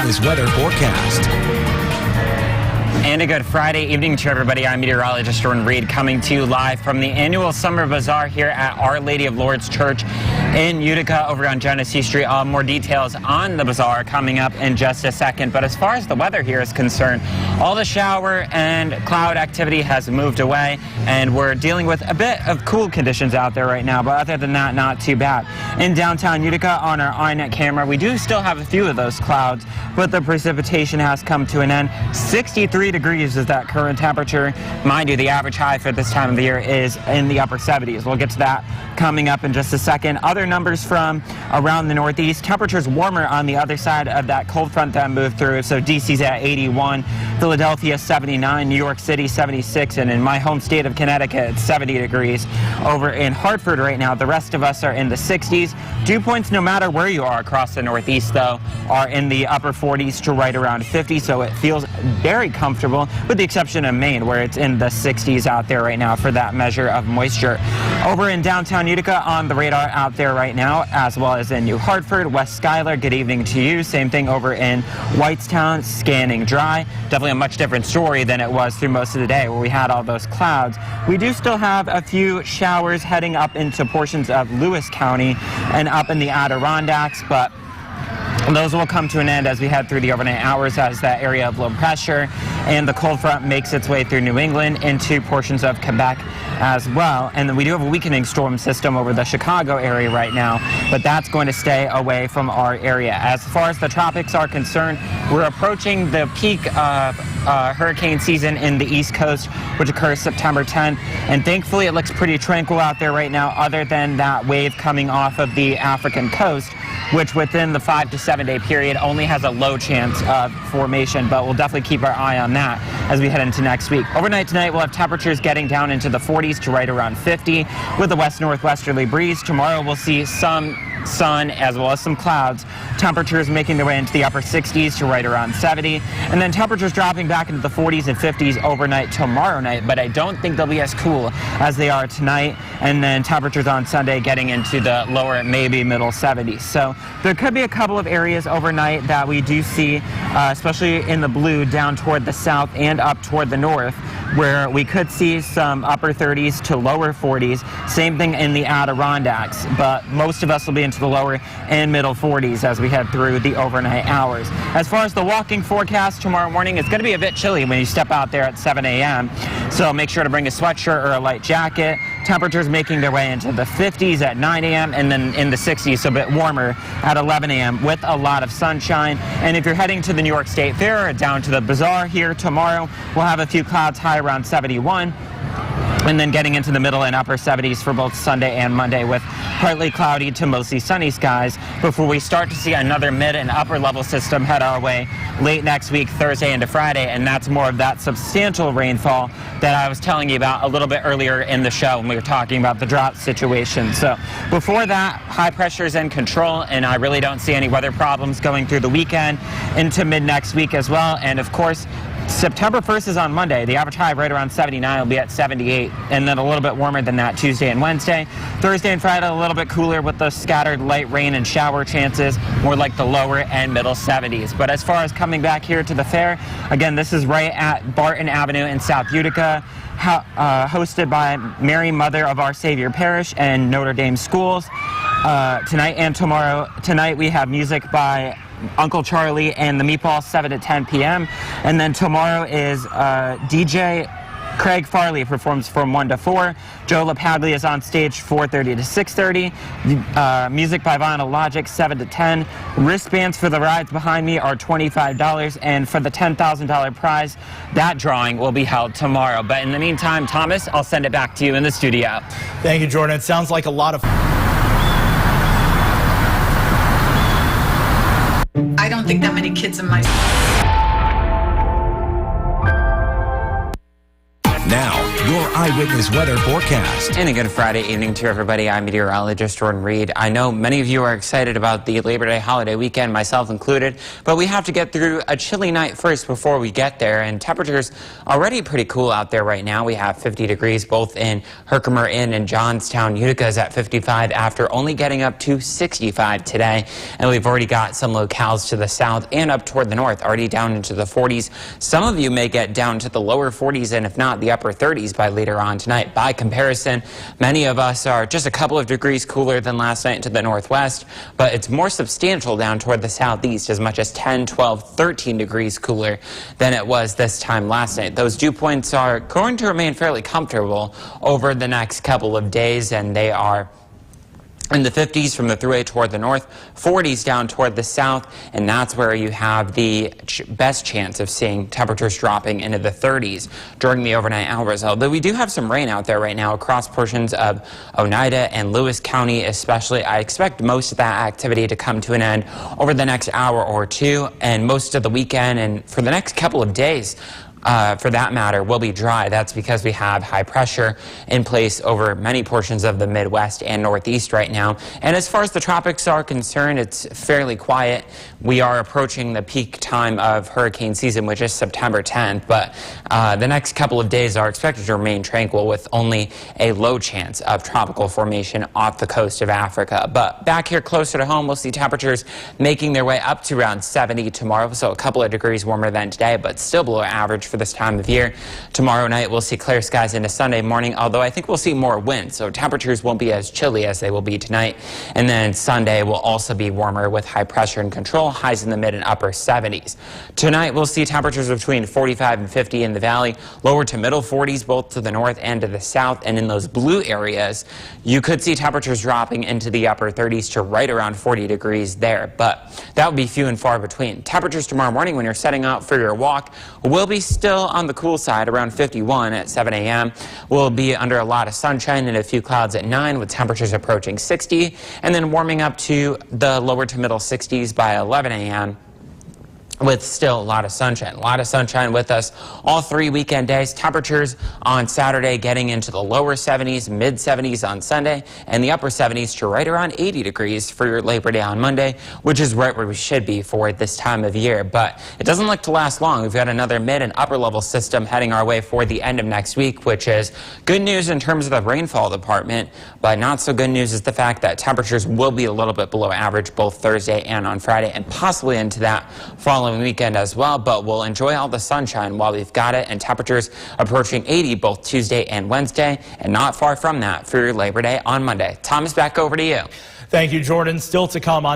Enterprise weather forecast. And a good Friday evening to everybody. I'm meteorologist Jordan Reed coming to you live from the annual Summer Bazaar here at Our Lady of Lourdes Church in Utica over on Genesee Street. More details on the bazaar coming up in just a second. But as far as the weather here is concerned, all the shower and cloud activity has moved away, and we're dealing with a bit of cool conditions out there right now. But other than that, not too bad. In downtown Utica on our iNet camera, we do still have a few of those clouds, but the precipitation has come to an end. 63 degrees is that current temperature. Mind you, the average high for this time of the year is in the upper 70s. We'll get to that coming up in just a second. Other numbers from around the Northeast. Temperatures warmer on the other side of that cold front that moved through. So DC's at 81, Philadelphia 79, New York City 76, and in my home state of Connecticut it's 70 degrees. Over in Hartford right now, the rest of us are in the 60s. Dew points, no matter where you are across the Northeast, though, are in the upper 40s to right around 50, so it feels very comfortable, with the exception of Maine, where it's in the 60s out there right now for that measure of moisture. Over in downtown Utica on the radar out there right now, as well as in New Hartford, West Schuyler, good evening to you. Same thing over in Whitestown, scanning dry. Definitely a much different story than it was through most of the day where we had all those clouds. We do still have a few showers heading up into portions of Lewis County and up in the Adirondacks, but those will come to an end as we head through the overnight hours as that area of low pressure and the cold front makes its way through New England into portions of Quebec as well. And then we do have a weakening storm system over the Chicago area right now, but that's going to stay away from our area. As far as the tropics are concerned, we're approaching the peak of hurricane season in the East Coast, which occurs September 10th. And thankfully it looks pretty tranquil out there right now, other than that wave coming off of the African coast, which within the 5 to 7 day period only has a low chance of formation, but we'll definitely keep our eye on that as we head into next week. Overnight tonight, we'll have temperatures getting down into the 40s to right around 50 with a west-northwesterly breeze. Tomorrow we'll see some sun as well as some clouds. Temperatures making their way into the upper 60s to right around 70, and then temperatures dropping back into the 40s and 50s overnight tomorrow night, but I don't think they'll be as cool as they are tonight. And then temperatures on Sunday getting into the lower, maybe middle 70s. So there could be a couple of areas overnight that we do see, especially in the blue down toward the south and up toward the north, where we could see some upper 30s to lower 40s. Same thing in the Adirondacks, but most of us will be into the lower and middle 40s as we head through the overnight hours. As far as the walking forecast tomorrow morning, it's going to be a bit chilly when you step out there at 7 a.m. So make sure to bring a sweatshirt or a light jacket. Temperatures making their way into the 50s at 9 a.m. and then in the 60s, so a bit warmer at 11 a.m. with a lot of sunshine. And if you're heading to the New York State Fair or down to the bazaar here tomorrow, we'll have a few clouds high around 71. And then getting into the middle and upper 70s for both Sunday and Monday with partly cloudy to mostly sunny skies before we start to see another mid and upper level system head our way late next week, Thursday into Friday. And that's more of that substantial rainfall that I was telling you about a little bit earlier in the show when we were talking about the drought situation. So before that, high pressure is in control, and I really don't see any weather problems going through the weekend into mid next week as well. And of course, September 1st is on Monday. The average high right around 79 will be at 78, and then a little bit warmer than that Tuesday and Wednesday. Thursday and Friday a little bit cooler with the scattered light rain and shower chances, more like the lower and middle 70s. But as far as coming back here to the fair, again, this is right at Barton Avenue in South Utica, hosted by Mary Mother of Our Savior Parish and Notre Dame Schools. Tonight and tomorrow. Tonight we have music by Uncle Charlie and the Meatballs, 7 to 10 p.m. And then tomorrow is DJ Craig Farley performs from 1 to 4. Joe LaPaglia is on stage 4:30 to 6:30. Music by Vinyl Logic, 7 to 10. Wristbands for the rides behind me are $25, and for the $10,000 prize, that drawing will be held tomorrow. But in the meantime, Thomas, I'll send it back to you in the studio. Thank you, Jordan. It sounds like a lot of... I don't think that many kids in my... Now, your eyewitness weather forecast. And a good Friday evening to everybody. I'm meteorologist Jordan Reed. I know many of you are excited about the Labor Day holiday weekend, myself included, but we have to get through a chilly night first before we get there. And temperatures already pretty cool out there right now. We have 50 degrees both in Herkimer Inn and Johnstown. Utica is at 55 after only getting up to 65 today. And we've already got some locales to the south and up toward the north, already down into the 40s. Some of you may get down to the lower 40s and if not the upper 30s by later on tonight. By comparison, many of us are just a couple of degrees cooler than last night to the northwest, but it's more substantial down toward the southeast, as much as 10, 12, 13 degrees cooler than it was this time last night. Those dew points are going to remain fairly comfortable over the next couple of days, and they are in the 50s from the thruway toward the north, 40s down toward the south, and that's where you have the best chance of seeing temperatures dropping into the 30s during the overnight hours. Although we do have some rain out there right now across portions of Oneida and Lewis County especially. I expect most of that activity to come to an end over the next hour or two, and most of the weekend and for the next couple of days. For that matter, will be dry. That's because we have high pressure in place over many portions of the Midwest and Northeast right now. And as far as the tropics are concerned, it's fairly quiet. We are approaching the peak time of hurricane season, which is September 10th. But the next couple of days are expected to remain tranquil with only a low chance of tropical formation off the coast of Africa. But back here closer to home, we'll see temperatures making their way up to around 70 tomorrow. So a couple of degrees warmer than today, but still below average for this time of year. Tomorrow night we'll see clear skies into Sunday morning, although I think we'll see more wind, so temperatures won't be as chilly as they will be tonight. And then Sunday will also be warmer with high pressure and control, highs in the mid and upper 70s. Tonight we'll see temperatures between 45 and 50 in the valley, lower to middle 40s both to the north and to the south. And in those blue areas, you could see temperatures dropping into the upper 30s to right around 40 degrees there, but that would be few and far between. Temperatures tomorrow morning when you're setting out for your walk will be still on the cool side, around 51 at 7 a.m. We'll be under a lot of sunshine and a few clouds at 9 with temperatures approaching 60, and then warming up to the lower to middle 60s by 11 a.m. with still a lot of sunshine. A lot of sunshine with us all 3 weekend days. Temperatures on Saturday getting into the lower 70s, mid 70s on Sunday, and the upper 70s to right around 80 degrees for your Labor Day on Monday, which is right where we should be for this time of year. But it doesn't look to last long. We've got another mid and upper level system heading our way for the end of next week, which is good news in terms of the rainfall department, but not so good news is the fact that temperatures will be a little bit below average both Thursday and on Friday, and possibly into that following weekend as well. But we'll enjoy all the sunshine while we've got it, and temperatures approaching 80 both Tuesday and Wednesday, and not far from that for your Labor Day on Monday. Thomas, back over to you. Thank you, Jordan. Still to come on